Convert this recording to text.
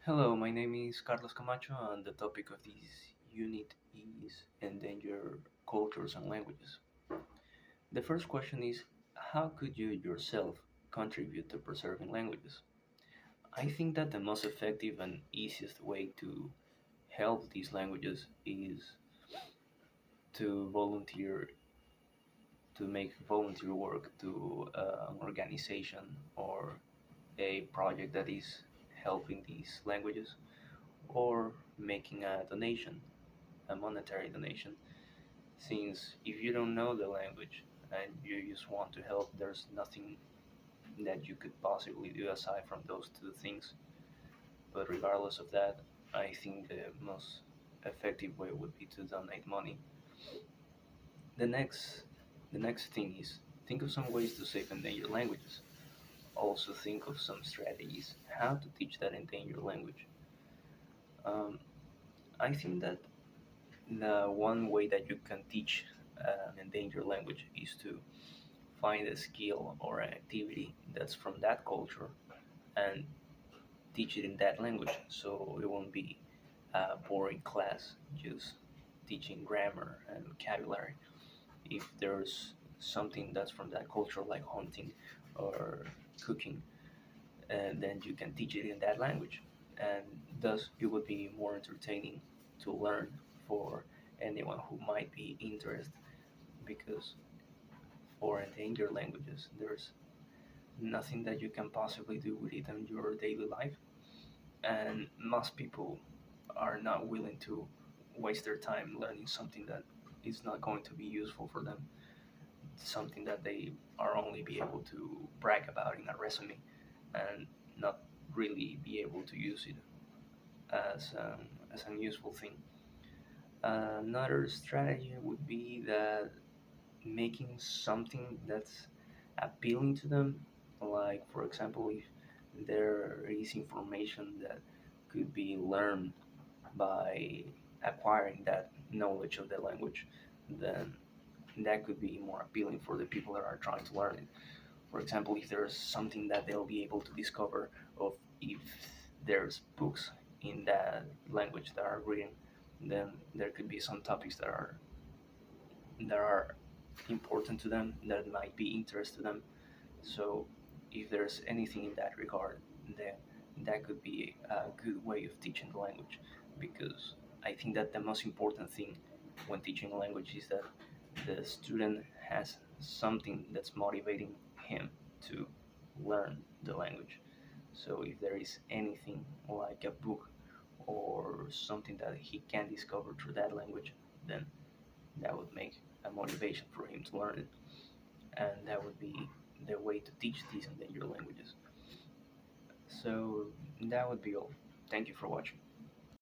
Hello, my name is Carlos Camacho, and the topic of this unit is endangered cultures and languages. The first question is, how could you yourself contribute to preserving languages? I think that the most effective and easiest way to help these languages is to volunteer, to make volunteer work to an organization or a project that is helping these languages, or making a donation, a monetary donation. Since if you don't know the language and you just want to help, there's nothing that you could possibly do aside from those two things. But regardless of that, I think the most effective way would be to donate money. The next the next thing is think of some ways to save endangered languages. Also think of some strategies how to teach that endangered language. Um, I think that the one way that you can teach an endangered language is to find a skill or an activity that's from that culture and teach it in that language, so it won't be a boring class just teaching grammar and vocabulary. If there's something that's from that culture, like hunting or cooking, and then you can teach it in that language, and thus it would be more entertaining to learn for anyone who might be interested, because for endangered languages there's nothing that you can possibly do with it in your daily life, and most people are not willing to waste their time learning something that is not going to be useful for them, something that they are only be able to brag about in a resume and not really be able to use it as a useful thing. Another strategy would be that making something that's appealing to them, like for example, if there is information that could be learned by acquiring that knowledge of the language, then that could be more appealing for the people that are trying to learn it. For example, if there's something that they'll be able to discover of, if there's books in that language that are written, then there could be some topics that are important to them, that might be interest to them. So if there's anything in that regard, then that could be a good way of teaching the language, because I think that the most important thing when teaching a language is that the student has something that's motivating him to learn the language. So if there is anything like a book or something that he can discover through that language, then that would make a motivation for him to learn it. And that would be the way to teach these endangered languages. So that would be all. Thank you for watching.